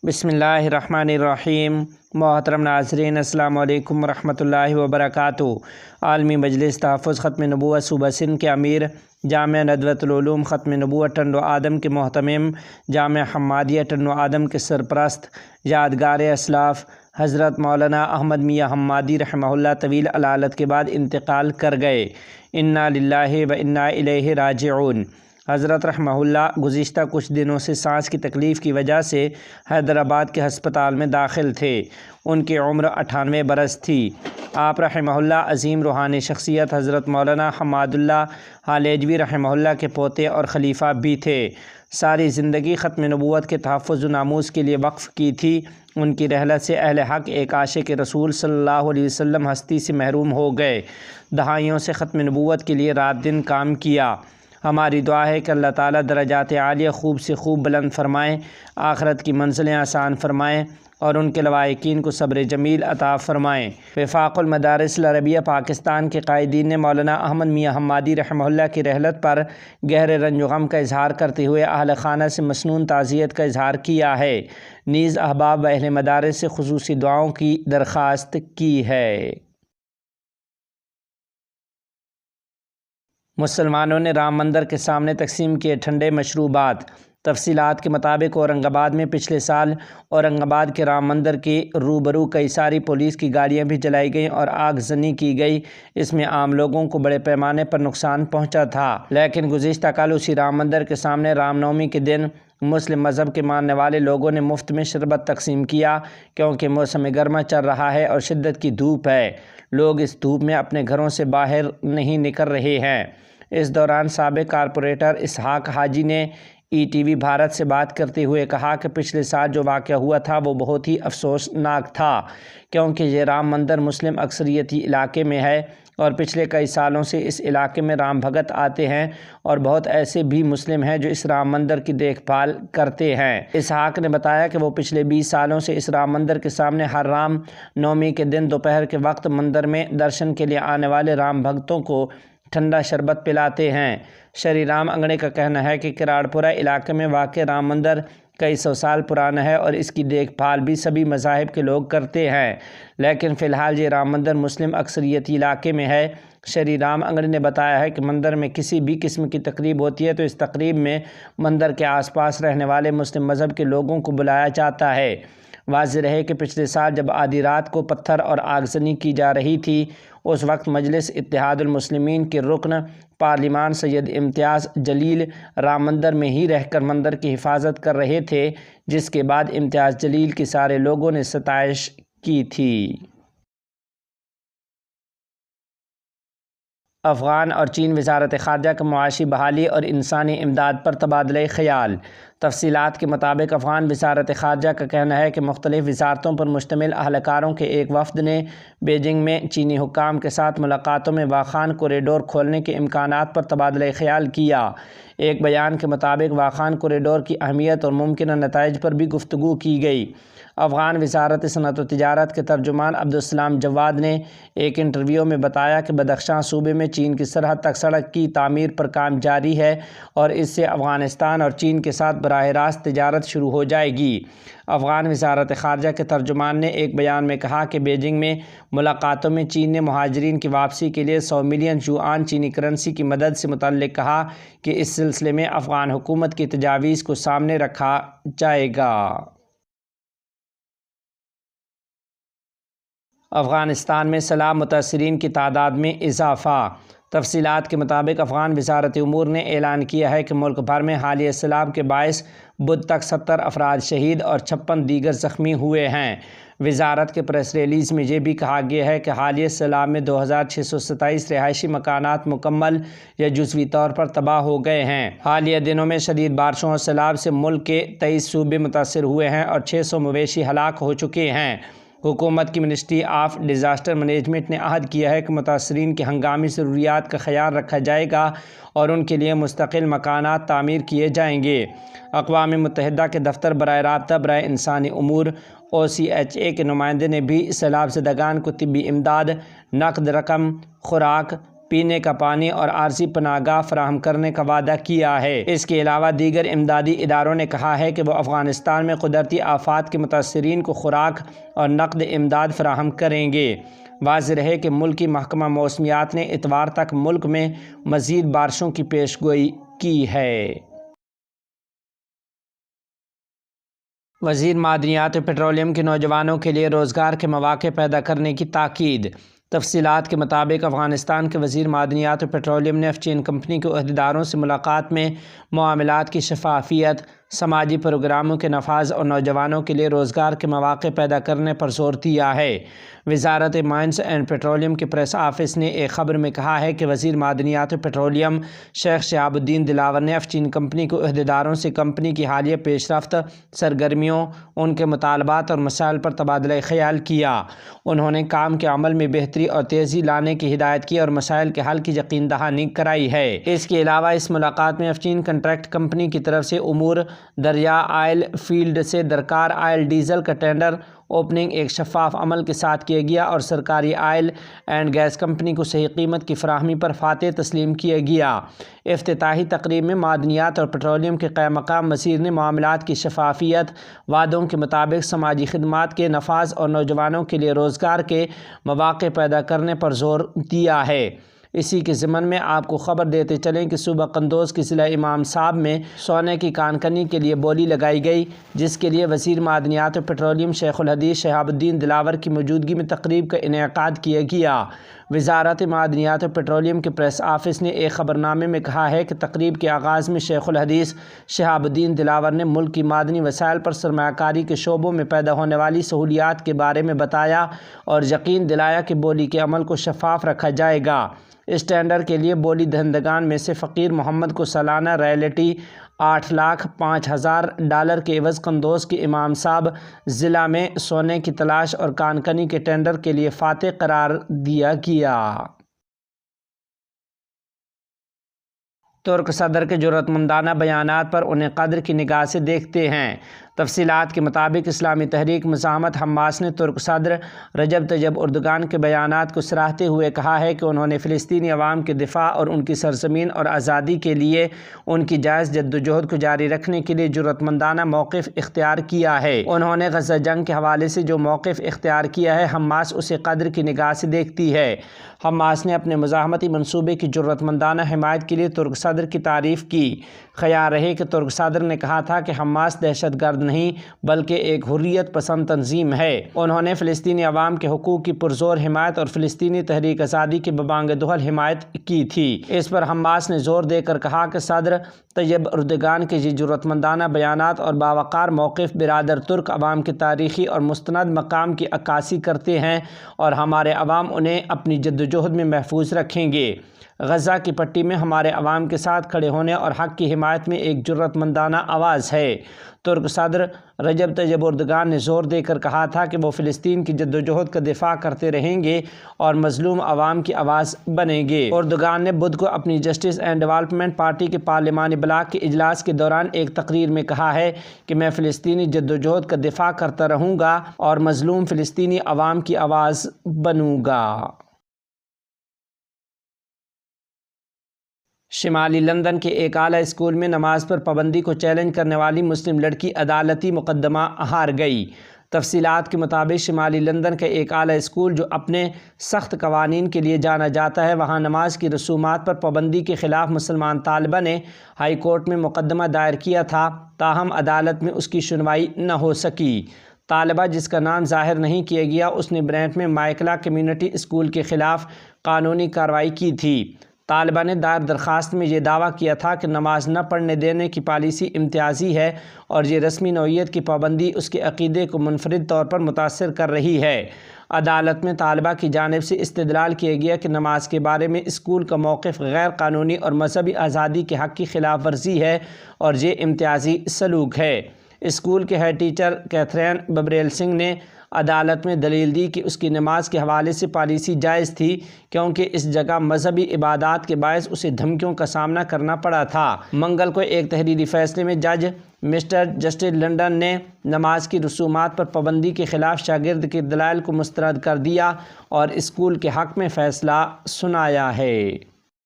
بسم اللہ الرحمن الرحیم۔ محترم ناظرین، السلام علیکم ورحمۃ اللہ وبرکاتہ۔ عالمی مجلس تحفظ ختم نبوت صوبہ سندھ کے امیر، جامعہ ندوۃ العلوم ختم نبوت ٹنڈو آدم کے محتمم، جامعہ حمادیہ ٹنڈو آدم کے سرپرست، یادگار اسلاف حضرت مولانا احمد میاں حمادی رحمہ اللہ طویل علالت کے بعد انتقال کر گئے۔ انا للہ و انا الیہ راجعون۔ حضرت رحمہ اللہ گزشتہ کچھ دنوں سے سانس کی تکلیف کی وجہ سے حیدرآباد کے ہسپتال میں داخل تھے۔ ان کی عمر 98 برس تھی۔ آپ رحمہ اللہ عظیم روحانی شخصیت حضرت مولانا حماد اللہ ہالیجوی رحمہ اللہ کے پوتے اور خلیفہ بھی تھے۔ ساری زندگی ختم نبوت کے تحفظ و ناموس کے لیے وقف کی تھی۔ ان کی رحلت سے اہل حق ایک عاشق رسول صلی اللہ علیہ وسلم ہستی سے محروم ہو گئے۔ دہائیوں سے ختم نبوت کے لیے رات دن کام کیا۔ ہماری دعا ہے کہ اللہ تعالیٰ درجات عالیہ خوب سے خوب بلند فرمائیں، آخرت کی منزلیں آسان فرمائیں اور ان کے لواحقین کو صبر جمیل عطا فرمائیں۔ وفاق المدارس العربیہ پاکستان کے قائدین نے مولانا احمد میاں حمادی رحمہ اللہ کی رحلت پر گہرے رنج و غم کا اظہار کرتے ہوئے اہل خانہ سے مسنون تعزیت کا اظہار کیا ہے، نیز احباب و اہل مدارس سے خصوصی دعاؤں کی درخواست کی ہے۔ مسلمانوں نے رام مندر کے سامنے تقسیم کیے ٹھنڈے مشروبات۔ تفصیلات کے مطابق اورنگ آباد میں پچھلے سال اورنگ آباد کے رام مندر کے روبرو کئی ساری پولیس کی گاڑیاں بھی جلائی گئیں اور آگ زنی کی گئی۔ اس میں عام لوگوں کو بڑے پیمانے پر نقصان پہنچا تھا، لیکن گزشتہ کل اسی رام مندر کے سامنے رام نومی کے دن مسلم مذہب کے ماننے والے لوگوں نے مفت میں شربت تقسیم کیا، کیونکہ موسم گرما چل رہا ہے اور شدت کی دھوپ ہے۔ لوگ اس دھوپ میں اپنے گھروں سے باہر نہیں نکل رہے ہیں۔ اس دوران سابق کارپوریٹر اسحاق حاجی نے ETV بھارت سے بات کرتے ہوئے کہا کہ پچھلے سال جو واقعہ ہوا تھا وہ بہت ہی افسوسناک تھا، کیونکہ یہ رام مندر مسلم اکثریتی علاقے میں ہے اور پچھلے کئی سالوں سے اس علاقے میں رام بھگت آتے ہیں اور بہت ایسے بھی مسلم ہیں جو اس رام مندر کی دیکھ بھال کرتے ہیں۔ اسحاق نے بتایا کہ وہ پچھلے 20 سالوں سے اس رام مندر کے سامنے ہر رام نومی کے دن دوپہر کے وقت مندر میں درشن کے لیے آنے والے رام بھگتوں کو ٹھنڈا شربت پلاتے ہیں۔ شری رام انگڑے کا کہنا ہے کہ کراڑپورہ علاقے میں واقع رام مندر کئی سو سال پرانا ہے اور اس کی دیکھ بھال بھی سبھی مذاہب کے لوگ کرتے ہیں، لیکن فی الحال یہ رام مندر مسلم اکثریتی علاقے میں ہے۔ شری رام انگڑے نے بتایا ہے کہ مندر میں کسی بھی قسم کی تقریب ہوتی ہے تو اس تقریب میں مندر کے آس پاس رہنے والے مسلم مذہب کے لوگوں کو بلایا جاتا ہے۔ واضح رہے کہ پچھلے سال جب آدھی رات کو پتھر اور آگزنی کی جا رہی تھی، اس وقت مجلس اتحاد المسلمین کے رکن پارلیمان سید امتیاز جلیل رام مندر میں ہی رہ کر مندر کی حفاظت کر رہے تھے، جس کے بعد امتیاز جلیل کے سارے لوگوں نے ستائش کی تھی۔ افغان اور چین وزارت خارجہ کا معاشی بحالی اور انسانی امداد پر تبادلہ خیال۔ تفصیلات کے مطابق افغان وزارت خارجہ کا کہنا ہے کہ مختلف وزارتوں پر مشتمل اہلکاروں کے ایک وفد نے بیجنگ میں چینی حکام کے ساتھ ملاقاتوں میں واخان کوریڈور کھولنے کے امکانات پر تبادلہ خیال کیا۔ ایک بیان کے مطابق واخان کوریڈور کی اہمیت اور ممکنہ نتائج پر بھی گفتگو کی گئی۔ افغان وزارت صنعت و تجارت کے ترجمان عبدالسلام جواد نے ایک انٹرویو میں بتایا کہ بدخشاں صوبے میں چین کی سرحد تک سڑک کی تعمیر پر کام جاری ہے اور اس سے افغانستان اور چین کے ساتھ براہ راست تجارت شروع ہو جائے گی۔ افغان وزارت خارجہ کے ترجمان نے ایک بیان میں کہا کہ بیجنگ میں ملاقاتوں میں چین نے مہاجرین کی واپسی کے لیے 100 ملین یوان چینی کرنسی کی مدد سے متعلق کہا کہ اس سلسلے میں افغان حکومت کی تجاویز کو سامنے رکھا جائے گا۔ افغانستان میں سیلاب متاثرین کی تعداد میں اضافہ۔ تفصیلات کے مطابق افغان وزارت امور نے اعلان کیا ہے کہ ملک بھر میں حالیہ سیلاب کے باعث بدھ تک 70 افراد شہید اور 56 دیگر زخمی ہوئے ہیں۔ وزارت کے پریس ریلیز میں یہ بھی کہا گیا ہے کہ حالیہ سیلاب میں 2627 رہائشی مکانات مکمل یا جزوی طور پر تباہ ہو گئے ہیں۔ حالیہ دنوں میں شدید بارشوں اور سیلاب سے ملک کے 23 صوبے متاثر ہوئے ہیں اور 600 مویشی ہلاک ہو چکے ہیں۔ حکومت کی منسٹری آف ڈیزاسٹر مینجمنٹ نے عہد کیا ہے کہ متاثرین کی ہنگامی ضروریات کا خیال رکھا جائے گا اور ان کے لیے مستقل مکانات تعمیر کیے جائیں گے۔ اقوام متحدہ کے دفتر برائے رابطہ برائے انسانی امور OCHA کے نمائندے نے بھی سیلاب زدگان کو طبی امداد، نقد رقم، خوراک، پینے کا پانی اور عارضی پناہ گاہ فراہم کرنے کا وعدہ کیا ہے۔ اس کے علاوہ دیگر امدادی اداروں نے کہا ہے کہ وہ افغانستان میں قدرتی آفات کے متاثرین کو خوراک اور نقد امداد فراہم کریں گے۔ واضح رہے کہ ملکی محکمہ موسمیات نے اتوار تک ملک میں مزید بارشوں کی پیش گوئی کی ہے۔ وزیر معدنیات و پیٹرولیم کے نوجوانوں کے لیے روزگار کے مواقع پیدا کرنے کی تاکید۔ تفصیلات کے مطابق افغانستان کے وزیر معدنیات و پیٹرولیم نے افچین کمپنی کے عہدیداروں سے ملاقات میں معاملات کی شفافیت، سماجی پروگراموں کے نفاذ اور نوجوانوں کے لیے روزگار کے مواقع پیدا کرنے پر زور دیا ہے۔ وزارت مائنز اینڈ پیٹرولیم کے پریس آفس نے ایک خبر میں کہا ہے کہ وزیر معدنیات و پیٹرولیم شیخ شہاب الدین دلاور نے افچین کمپنی کے عہدیداروں سے کمپنی کی حالیہ پیش رفت، سرگرمیوں، ان کے مطالبات اور مسائل پر تبادلہ خیال کیا۔ انہوں نے کام کے عمل میں بہتری اور تیزی لانے کی ہدایت کی اور مسائل کے حل کی یقین دہانی کرائی ہے۔ اس کے علاوہ اس ملاقات میں افچین کنٹریکٹ کمپنی کی طرف سے امور دریا آئل فیلڈ سے درکار آئل ڈیزل کا ٹینڈر اوپننگ ایک شفاف عمل کے ساتھ کیا گیا اور سرکاری آئل اینڈ گیس کمپنی کو صحیح قیمت کی فراہمی پر فاتح تسلیم کیا گیا۔ افتتاحی تقریب میں معدنیات اور پیٹرولیم کے قائم مقام وزیر نے معاملات کی شفافیت، وعدوں کے مطابق سماجی خدمات کے نفاذ اور نوجوانوں کے لیے روزگار کے مواقع پیدا کرنے پر زور دیا ہے۔ اسی کے ضمن میں آپ کو خبر دیتے چلیں کہ صوبہ قندوز کے ضلع امام صاحب میں سونے کی کان کنی کے لیے بولی لگائی گئی، جس کے لیے وزیر معدنیات و پیٹرولیم شیخ الحدیث شہاب الدین دلاور کی موجودگی میں تقریب کا انعقاد کیا گیا۔ وزارت معدنیات و پیٹرولیم کے پریس آفس نے ایک خبر نامے میں کہا ہے کہ تقریب کے آغاز میں شیخ الحدیث شہاب الدین دلاور نے ملک کی معدنی وسائل پر سرمایہ کاری کے شعبوں میں پیدا ہونے والی سہولیات کے بارے میں بتایا اور یقین دلایا کہ بولی کے عمل کو شفاف رکھا جائے گا۔ اس ٹینڈر کے لیے بولی دہندگان میں سے فقیر محمد کو سالانہ رائلٹی $8,05,000 کے عوض قندوز کے امام صاحب ضلع میں سونے کی تلاش اور کان کنی کے ٹینڈر کے لیے فاتح قرار دیا گیا۔ ترک صدر کے جرأت مندانہ بیانات پر انہیں قدر کی نگاہ سے دیکھتے ہیں۔ تفصیلات کے مطابق اسلامی تحریک مزاحمت حماس نے ترک صدر رجب طیب اردگان کے بیانات کو سراہتے ہوئے کہا ہے کہ انہوں نے فلسطینی عوام کے دفاع اور ان کی سرزمین اور آزادی کے لیے ان کی جائز جدوجہد کو جاری رکھنے کے لیے جرأت مندانہ موقف اختیار کیا ہے۔ انہوں نے غزہ جنگ کے حوالے سے جو موقف اختیار کیا ہے، حماس اسے قدر کی نگاہ سے دیکھتی ہے۔ حماس نے اپنے مزاحمتی منصوبے کی جرأت مندانہ حمایت کے لیے ترک صدر کی تعریف کی۔ خیال رہے کہ ترک صدر نے کہا تھا کہ حماس دہشت گرد نہیں بلکہ ایک حریت پسند تنظیم ہے۔ انہوں نے فلسطینی عوام کے حقوق کی پرزور حمایت اور فلسطینی تحریک آزادی کی ببانگ دہل حمایت کی تھی۔ اس پر حماس نے زور دے کر کہا کہ صدر طیب اردگان کے یہ جرأت مندانہ بیانات اور باوقار موقف برادر ترک عوام کے تاریخی اور مستند مقام کی عکاسی کرتے ہیں اور ہمارے عوام انہیں اپنی جدوجہد میں محفوظ رکھیں گے۔ غزہ کی پٹی میں ہمارے عوام کے ساتھ کھڑے ہونے اور حق کی حمایت میں ایک جرأت مندانہ آواز ہے۔ ترک صدر رجب طیب اردگان نے زور دے کر کہا تھا کہ وہ فلسطین کی جدوجہد کا دفاع کرتے رہیں گے اور مظلوم عوام کی آواز بنیں گے۔ اردگان نے بدھ کو اپنی جسٹس اینڈ ڈیولپمنٹ پارٹی کے پارلیمانی بلاک کے اجلاس کے دوران ایک تقریر میں کہا ہے کہ میں فلسطینی جدوجہد کا دفاع کرتا رہوں گا اور مظلوم فلسطینی عوام کی آواز بنوں گا۔ شمالی لندن کے ایک اعلیٰ اسکول میں نماز پر پابندی کو چیلنج کرنے والی مسلم لڑکی عدالتی مقدمہ ہار گئی۔ تفصیلات کے مطابق شمالی لندن کا ایک اعلیٰ اسکول جو اپنے سخت قوانین کے لیے جانا جاتا ہے، وہاں نماز کی رسومات پر پابندی کے خلاف مسلمان طالبہ نے ہائی کورٹ میں مقدمہ دائر کیا تھا، تاہم عدالت میں اس کی سنوائی نہ ہو سکی۔ طالبہ جس کا نام ظاہر نہیں کیا گیا، اس نے برینٹ میں مائیکلا کمیونٹی اسکول کے خلاف قانونی کارروائی کی تھی۔ طالبہ نے دائر درخواست میں یہ دعویٰ کیا تھا کہ نماز نہ پڑھنے دینے کی پالیسی امتیازی ہے اور یہ رسمی نوعیت کی پابندی اس کے عقیدے کو منفرد طور پر متاثر کر رہی ہے۔ عدالت میں طالبہ کی جانب سے استدلال کیا گیا کہ نماز کے بارے میں اسکول کا موقف غیر قانونی اور مذہبی آزادی کے حق کی خلاف ورزی ہے اور یہ امتیازی سلوک ہے۔ اسکول کے ہیڈ ٹیچر کیتھرین ببریل سنگھ نے عدالت میں دلیل دی کہ اس کی نماز کے حوالے سے پالیسی جائز تھی کیونکہ اس جگہ مذہبی عبادات کے باعث اسے دھمکیوں کا سامنا کرنا پڑا تھا۔ منگل کو ایک تحریری فیصلے میں جج مسٹر جسٹس لنڈن نے نماز کی رسومات پر پابندی کے خلاف شاگرد کے دلائل کو مسترد کر دیا اور اسکول کے حق میں فیصلہ سنایا ہے۔